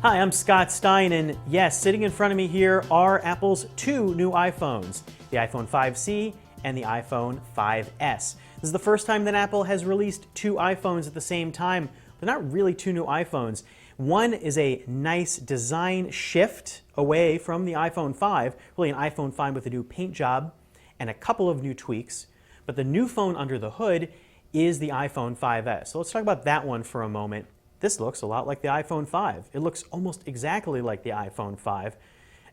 Hi, I'm Scott Stein, and yes, sitting in front of me here are Apple's two new iPhones, the iPhone 5C and the iPhone 5S. This is the first time that Apple has released two iPhones at the same time. They're not really two new iPhones. One is a nice design shift away from the iPhone 5, really an iPhone 5 with a new paint job and a couple of new tweaks. But the new phone under the hood is the iPhone 5S. So let's talk about that one for a moment. This looks a lot like the iPhone 5. It looks almost exactly like the iPhone 5,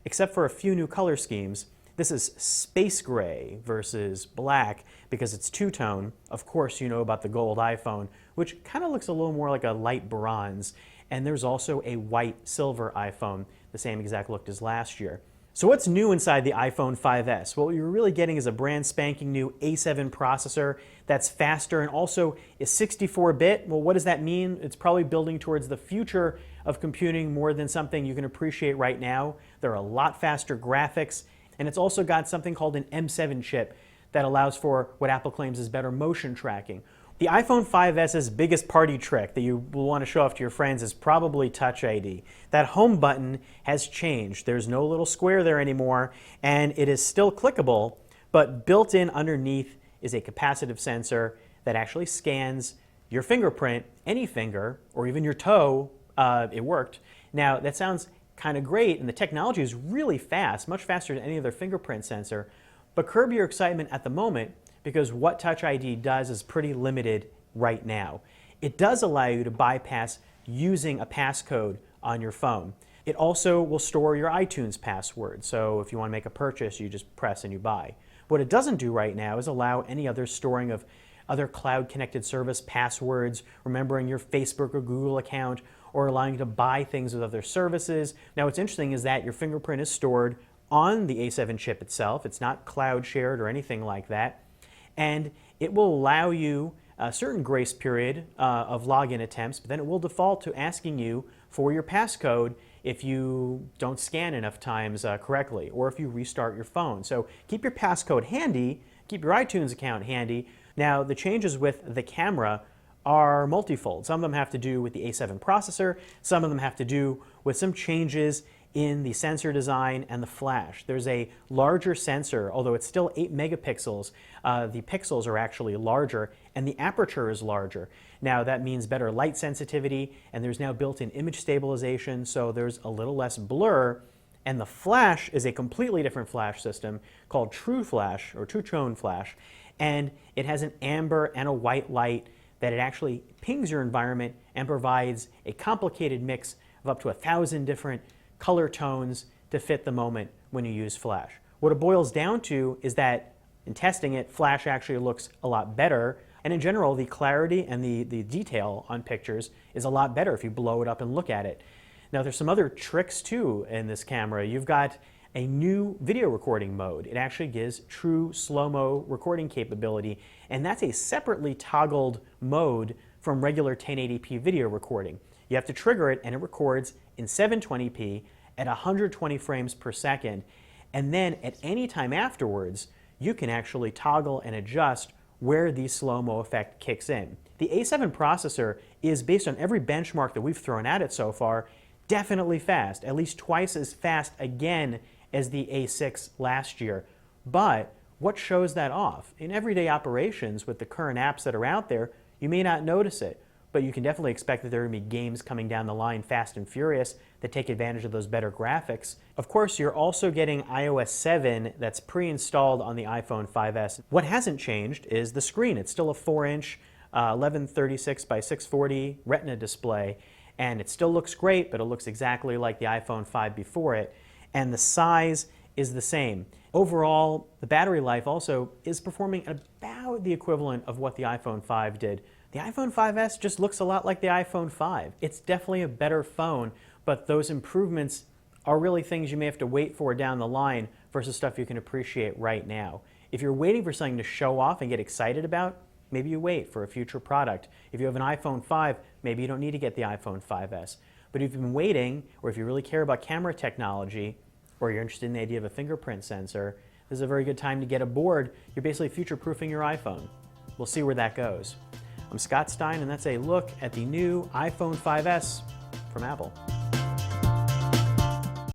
except for a few new color schemes. This is space gray versus black because it's two-tone. Of course, you know about the gold iPhone, which kind of looks a little more like a light bronze. And there's also a white silver iPhone, the same exact look as last year. So what's new inside the iPhone 5S? Well, what you're really getting is a brand spanking new A7 processor that's faster and also is 64-bit. Well, what does that mean? It's probably building towards the future of computing more than something you can appreciate right now. There are a lot faster graphics, and it's also got something called an M7 chip that allows for what Apple claims is better motion tracking. The iPhone 5S's biggest party trick that you will want to show off to your friends is probably Touch ID. That home button has changed. There's no little square there anymore, and it is still clickable, but built in underneath is a capacitive sensor that actually scans your fingerprint, any finger, or even your toe. It worked. Now, that sounds kind of great, and the technology is really fast, much faster than any other fingerprint sensor, but curb your excitement at the moment, because what Touch ID does is pretty limited right now. It does allow you to bypass using a passcode on your phone. It also will store your iTunes password, so if you want to make a purchase, you just press and you buy. What it doesn't do right now is allow any other storing of other cloud-connected service passwords, remembering your Facebook or Google account, or allowing you to buy things with other services. Now, what's interesting is that your fingerprint is stored on the A7 chip itself. It's not cloud shared or anything like that. And it will allow you a certain grace period of login attempts, but then it will default to asking you for your passcode if you don't scan enough times correctly, or if you restart your phone. So keep your passcode handy, keep your iTunes account handy. Now, the changes with the camera are multifold. Some of them have to do with the A7 processor, some of them have to do with some changes in the sensor design and the flash. There's a larger sensor, although it's still 8 megapixels. The pixels are actually larger and the aperture is larger. Now that means better light sensitivity, and there's now built-in image stabilization, so there's a little less blur. And the flash is a completely different flash system called True Flash, or two-tone flash, and it has an amber and a white light that it actually pings your environment and provides a complicated mix of up to 1,000 different color tones to fit the moment when you use flash. What it boils down to is that in testing it, flash actually looks a lot better, and in general the clarity and the detail on pictures is a lot better if you blow it up and look at it. Now there's some other tricks too in this camera. You've got a new video recording mode. It actually gives true slow-mo recording capability, and that's a separately toggled mode from regular 1080p video recording. You have to trigger it and it records in 720p at 120 frames per second, and then at any time afterwards you can actually toggle and adjust where the slow-mo effect kicks in. The A7 processor is, based on every benchmark that we've thrown at it so far, definitely fast, at least twice as fast again as the A6 last year. But what shows that off? In everyday operations with the current apps that are out there, you may not notice it, but you can definitely expect that there are going to be games coming down the line fast and furious that take advantage of those better graphics. Of course, you're also getting iOS 7 that's pre-installed on the iPhone 5S. What hasn't changed is the screen. It's still a 4-inch 1136 by 640 Retina display, and it still looks great, but it looks exactly like the iPhone 5 before it, and the size is the same. Overall, the battery life also is performing about the equivalent of what the iPhone 5 did. The iPhone 5S just looks a lot like the iPhone 5. It's definitely a better phone, but those improvements are really things you may have to wait for down the line versus stuff you can appreciate right now. If you're waiting for something to show off and get excited about, maybe you wait for a future product. If you have an iPhone 5, maybe you don't need to get the iPhone 5S. But if you've been waiting, or if you really care about camera technology, or you're interested in the idea of a fingerprint sensor, this is a very good time to get aboard. You're basically future-proofing your iPhone. We'll see where that goes. I'm Scott Stein, and that's a look at the new iPhone 5S from Apple.